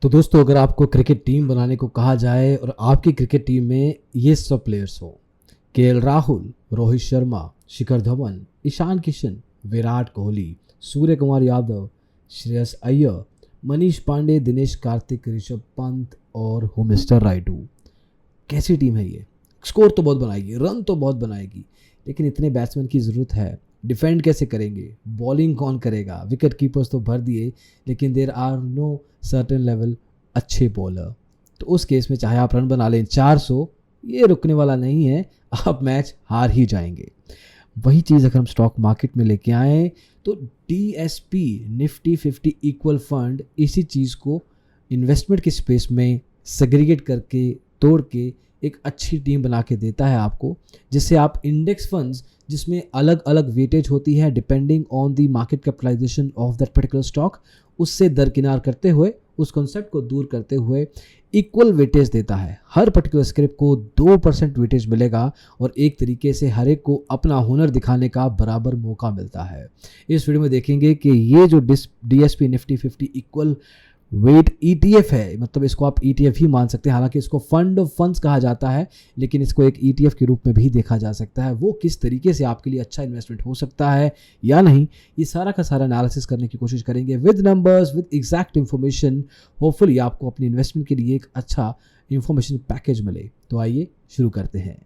तो दोस्तों, अगर आपको क्रिकेट टीम बनाने को कहा जाए और आपकी क्रिकेट टीम में ये सब प्लेयर्स हो, केएल राहुल, रोहित शर्मा, शिखर धवन, ईशान किशन, विराट कोहली, सूर्य कुमार यादव, श्रेयस अय्यर, मनीष पांडे, दिनेश कार्तिक, ऋषभ पंत और मिस्टर राइडू, कैसी टीम है ये? स्कोर तो बहुत बनाएगी, रन तो बहुत बनाएगी, लेकिन इतने बैट्समैन की ज़रूरत है, डिफेंड कैसे करेंगे, बॉलिंग कौन करेगा? विकेट कीपर्स तो भर दिए, लेकिन there are no certain level अच्छे बॉलर। तो उस केस में चाहे आप रन बना लें 400, ये रुकने वाला नहीं है, आप मैच हार ही जाएंगे। वही चीज़ अगर हम स्टॉक मार्केट में लेके आए तो DSP निफ्टी 50 इक्वल फंड इसी चीज़ को इन्वेस्टमेंट के स्पेस में सेग्रीगेट करके, तोड़ के एक अच्छी टीम बना के देता है आपको, जिससे आप इंडेक्स फंड्स जिसमें अलग अलग वेटेज होती है depending on the market capitalization of that particular stock, उससे दरकिनार करते हुए, उस कॉन्सेप्ट को दूर करते हुए इक्वल वेटेज देता है। हर पर्टिकुलर स्क्रिप्ट को 2% वेटेज मिलेगा और एक तरीके से हर एक को अपना हुनर दिखाने का बराबर मौका मिलता है। इस वीडियो में देखेंगे कि ये जो DSP Nifty 50 equal weight ETF है, मतलब इसको आप ETF ही मान सकते हैं, हालांकि इसको फंड ऑफ फंड्स कहा जाता है, लेकिन इसको एक ETF के रूप में भी देखा जा सकता है। वो किस तरीके से आपके लिए अच्छा इन्वेस्टमेंट हो सकता है या नहीं, ये सारा का सारा एनालिसिस करने की कोशिश करेंगे with numbers, with exact information. Hopefully आपको अपनी इन्वेस्टमेंट के लिए एक अच्छा इन्फॉर्मेशन पैकेज मिले। तो आइए शुरू करते हैं।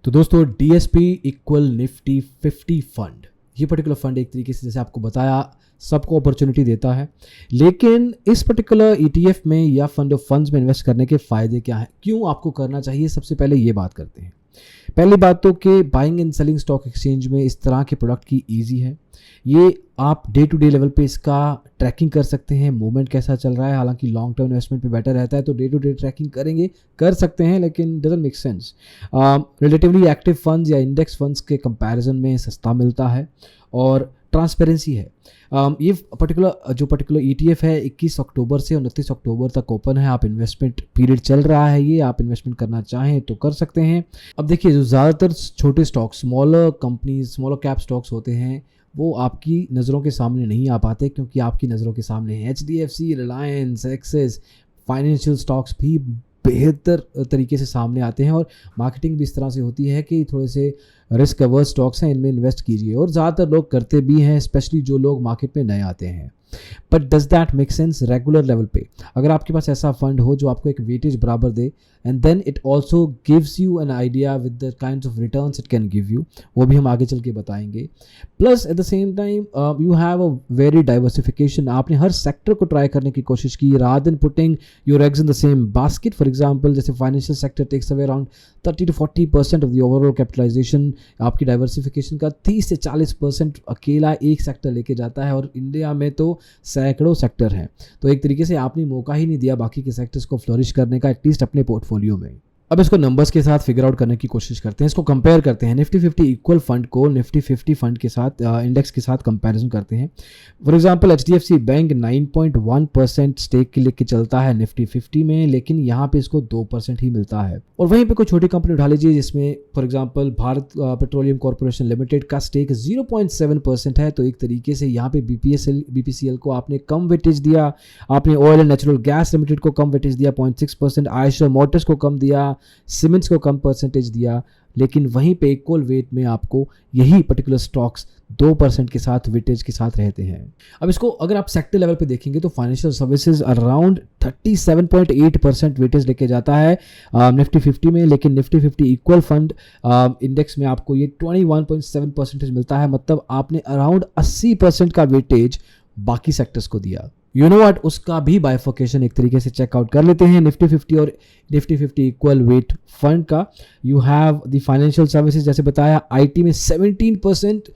तो दोस्तों, DSP इक्वल निफ्टी 50 फंड, ये पर्टिकुलर फंड एक तरीके से, जैसे आपको बताया, सबको अपॉर्चुनिटी देता है। लेकिन इस पर्टिकुलर ETF में या फंड ऑफ फंड्स में इन्वेस्ट करने के फ़ायदे क्या हैं, क्यों आपको करना चाहिए, सबसे पहले ये बात करते हैं। पहली बात तो कि buying and selling stock exchange में इस तरह के प्रोडक्ट की ईजी है। ये आप डे टू डे लेवल पे इसका ट्रैकिंग कर सकते हैं, मूवमेंट कैसा चल रहा है। हालांकि लॉन्ग टर्म इन्वेस्टमेंट पे बेटर रहता है, तो डे टू डे ट्रैकिंग कर सकते हैं, लेकिन doesn't make sense. Relatively active funds या इंडेक्स फंड्स के कंपैरिजन में सस्ता मिलता है और ट्रांसपेरेंसी है। ये पर्टिकुलर ETF है 21 अक्टूबर से 29 अक्टूबर तक ओपन है। आप इन्वेस्टमेंट पीरियड चल रहा है, ये आप इन्वेस्टमेंट करना चाहें तो कर सकते हैं। अब देखिए, जो ज़्यादातर छोटे stocks, smaller companies, smaller cap stocks होते हैं, वो आपकी नज़रों के सामने नहीं आ पाते, क्योंकि आपकी नज़रों के सामने है HDFC, Reliance, axis, financial stocks भी बेहतर तरीके से सामने आते हैं और मार्केटिंग भी इस तरह से होती है कि थोड़े से रिस्क अवर्स स्टॉक्स हैं, इनमें इन्वेस्ट कीजिए, और ज़्यादातर लोग करते भी हैं, स्पेशली जो लोग मार्केट में नए आते हैं। But does that make sense regular level पे? अगर आपके पास ऐसा फंड हो जो आपको एक वेटेज बराबर दे, and then it also gives you an idea with the kind of returns it can give you, वो भी हम आगे चल के बताएंगे। Plus at the same time you have a very diversification. आपने हर सेक्टर को ट्राई करने की कोशिश की, rather than putting your eggs in the same basket. For example, जैसे financial sector takes away around 30 to 40% of the overall capitalization. आपकी diversification का 30 से 40% अकेला एक सेक्टर लेके जाता है, और इंडिया में तो सैकड़ों सेक्टर हैं। तो एक तरीके से आपने मौका ही नहीं दिया बाकी के सेक्टर्स को फ्लोरिश करने का, एटलीस्ट अपने पोर्टफोलियो में। अब इसको नंबर्स के साथ फिगर आउट करने की कोशिश करते हैं, इसको कंपेयर करते हैं। निफ्टी 50 इक्वल फंड को निफ्टी 50 फंड के साथ, इंडेक्स के साथ कंपैरिजन करते हैं। For example, HDFC bank 9.1% stake के लेके चलता है निफ्टी 50 में, लेकिन यहाँ पे इसको 2% ही मिलता है। और वहीं पे कोई छोटी कंपनी उठा लीजिए जिसमें for example Bharat petroleum corporation limited का स्टेक 0.7% है, तो एक तरीके से यहाँ पे BPCL को आपने कम वेटेज दिया, आपने oil and natural gas limited को कम वेटेज दिया 0.6%, आयशर मोटर्स को कम दिया, सीमेंट्स को कम परसेंटेज दिया, लेकिन वहीं पे इक्वल वेट में आपको यही पर्टिकुलर स्टॉक्स 2% के साथ वेटेज के साथ रहते हैं। अब इसको अगर आप सेक्टर लेवल पे देखेंगे तो फाइनेंशियल सर्विसेज अराउंड 37.8% वेटेज लेके जाता है निफ्टी 50 में, लेकिन निफ्टी 50 इक्वल फंड इंडेक्स में आपको ये 21.7% मिलता है। मतलब आपने अराउंड 80% का वेटेज बाकी सेक्टर्स को दिया। यू नो व्हाट, उसका भी बाइफर्केशन एक तरीके से चेकआउट कर लेते हैं निफ्टी 50 और निफ्टी 50 इक्वल वेट फंड का। You have the financial services, जैसे बताया, IT में 17%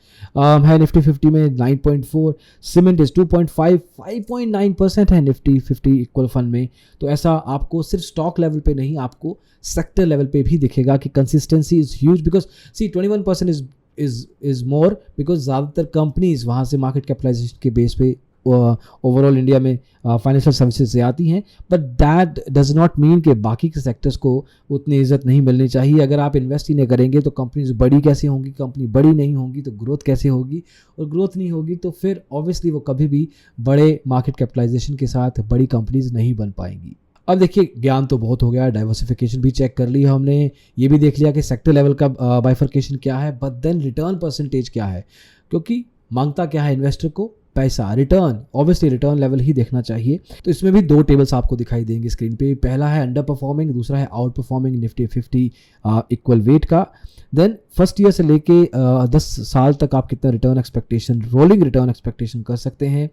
है निफ्टी 50 में, 9.4, सीमेंट इज 2.5, 5.9% है निफ्टी 50 इक्वल फंड में। तो ऐसा आपको सिर्फ स्टॉक लेवल पे नहीं, आपको सेक्टर लेवल पे भी दिखेगा कि consistency is huge, because see 21% is more, because ज़्यादातर कंपनीज वहाँ से मार्केट कैपिटलाइजेशन के बेस पे ओवरऑल इंडिया में फाइनेंशियल सर्विसेज से आती हैं, but that does not mean कि बाकी के सेक्टर्स को उतनी इज्जत नहीं मिलनी चाहिए। अगर आप इन्वेस्ट ही नहीं करेंगे तो कंपनीज बड़ी कैसे होंगी, कंपनी बड़ी नहीं होंगी तो ग्रोथ कैसे होगी, और ग्रोथ नहीं होगी तो फिर ऑब्वियसली वो कभी भी बड़े मार्केट कैपिटलाइजेशन के साथ बड़ी कंपनीज नहीं बन पाएंगी। अब देखिए, ज्ञान तो बहुत हो गया, डाइवर्सिफिकेशन भी चेक कर लिया हमने, ये भी देख लिया कि सेक्टर लेवल का बाइफर्केशन क्या है, बट देन रिटर्न परसेंटेज क्या है, क्योंकि मांगता क्या है इन्वेस्टर को, पैसा, रिटर्न, ऑब्वियसली रिटर्न लेवल ही देखना चाहिए। तो इसमें भी दो टेबल्स आपको दिखाई देंगे स्क्रीन पे, पहला है अंडर परफॉर्मिंग, दूसरा है out performing Nifty 50 equal weight का। देन फर्स्ट ईयर से लेके 10 साल तक आप कितना return expectation, rolling return expectation कर सकते हैं।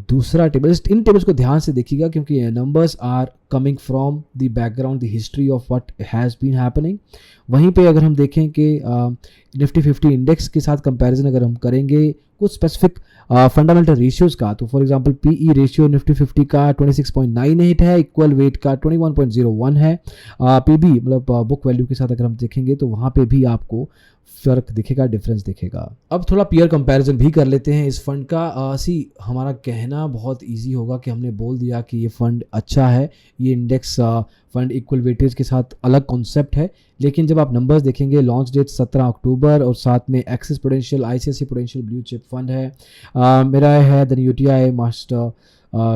दूसरा टेबल, इन टेबल्स को ध्यान से देखिएगा क्योंकि numbers are coming from the background, the history of what has been happening. वहीं पे अगर हम देखें कि निफ्टी 50 इंडेक्स के साथ कंपैरिजन अगर हम करेंगे कुछ स्पेसिफिक फंडामेंटल रेशियोज़ का, तो for example PE ratio Nifty 50 का 26.98 है, इक्वल वेट का 21.01 है, पीबी मतलब बुक वैल्यू के साथ अगर हम देखेंगे तो वहाँ पे भी आपको फर्क दिखेगा, डिफरेंस दिखेगा। अब थोड़ा पीयर कंपैरिजन भी कर लेते हैं इस फंड का। हमारा कहना बहुत इजी होगा कि हमने बोल दिया कि ये फंड अच्छा है, ये इंडेक्स फंड इक्वल वेटेज के साथ अलग कॉन्सेप्ट है, लेकिन जब आप नंबर्स देखेंगे, लॉन्च डेट 17 अक्टूबर और साथ में Axis Prudential, ICICI Prudential blue chip fund है, मेरा है then UTI master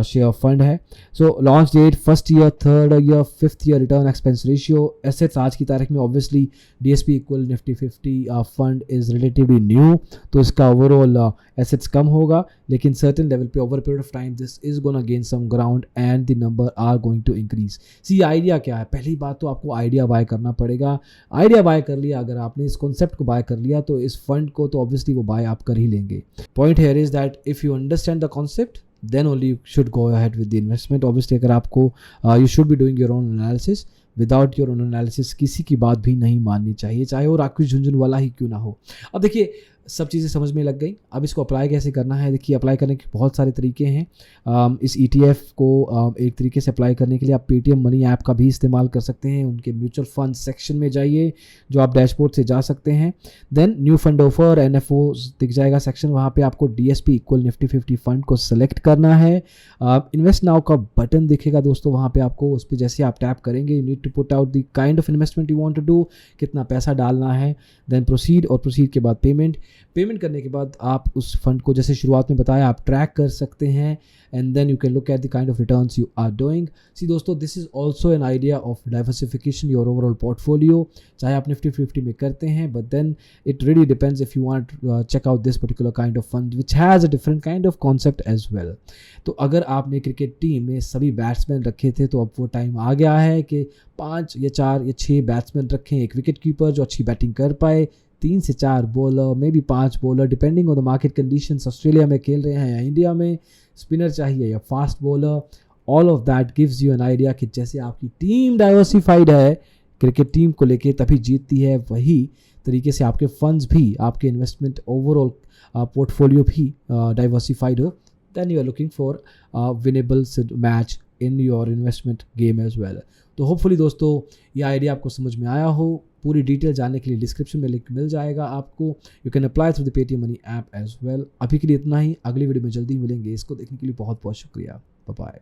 share fund है। So launch date, first year, third year, fifth year return expense ratio, assets आज की तारीख में obviously DSP equal Nifty 50 fund is relatively new, तो इसका ओवरऑल एसेट्स कम होगा, लेकिन सर्टेन लेवल पे over period of time this is gonna gain some ground and the number are going to increase. See idea क्या है, पहली बात तो आपको आइडिया बाय करना पड़ेगा। आइडिया बाय कर लिया, अगर आपने इस कॉन्सेप्ट को बाय कर लिया तो इस फंड को तो ऑब्वियसली वो बाय आप कर ही लेंगे। Point here is that if you understand the concept then only you should go ahead with the investment. Obviously अगर आपको you should be doing your own analysis. Without your own analysis किसी की बात भी नहीं माननी चाहिए, चाहे वो राकेश झुंझुन वाला ही क्यों ना हो। अब देखिए, सब चीज़ें समझ में लग गई, अब इसको अप्लाई कैसे करना है। देखिए, अप्लाई करने के बहुत सारे तरीके हैं। इस ETF को एक तरीके से अप्लाई करने के लिए आप पेटीएम मनी ऐप का भी इस्तेमाल कर सकते हैं। उनके म्यूचुअल फंड सेक्शन में जाइए, जो आप डैशबोर्ड से जा सकते हैं। Then new fund offer NFO दिख जाएगा सेक्शन, वहाँ पे आपको DSP इक्वल निफ्टी 50 फंड को सेलेक्ट करना है। इन्वेस्ट नाउ का बटन दिखेगा दोस्तों, वहाँ पे आपको उस पर जैसे आप टैप करेंगे, you need to put out the kind of investment you want to do, कितना पैसा डालना है। देन प्रोसीड, और प्रोसीड के बाद पेमेंट करने के बाद आप उस फंड को, जैसे शुरुआत में बताया, आप ट्रैक कर सकते हैं and then you can look at the kind of returns you are doing. See दोस्तों, this is also an idea of diversification your overall portfolio, चाहे आप निफ्टी 50 में करते हैं, but then it really depends if you want check out this particular kind of fund which has a different kind of concept as well. तो अगर आपने cricket team में सभी बैट्समैन रखे थे तो अब वो टाइम आ गया है कि 5 या 4 या 6 बैट्समैन रखें, एक विकेट कीपर जो अच्छी बैटिंग कर पाए, 3 से 4 bowler, may be 5 bowler, depending on the market conditions, Australia में खेल रहे हैं या इंडिया में, स्पिनर चाहिए या fast bowler. All of that gives you an idea कि जैसे आपकी टीम डाइवर्सिफाइड है क्रिकेट टीम को लेके तभी जीतती है, वही तरीके से आपके फंड्स भी, आपके इन्वेस्टमेंट ओवरऑल पोर्टफोलियो भी डाइवर्सिफाइड हो, then you are looking for winnable match in your investment game as well. तो होपफुली दोस्तों ये आइडिया आपको समझ में आया हो। पूरी डिटेल जानने के लिए डिस्क्रिप्शन में लिंक मिल जाएगा आपको। You can apply through the Paytm money app as well. अभी के लिए इतना ही, अगली वीडियो में जल्दी मिलेंगे। इसको देखने के लिए बहुत बहुत शुक्रिया, बाय बाय।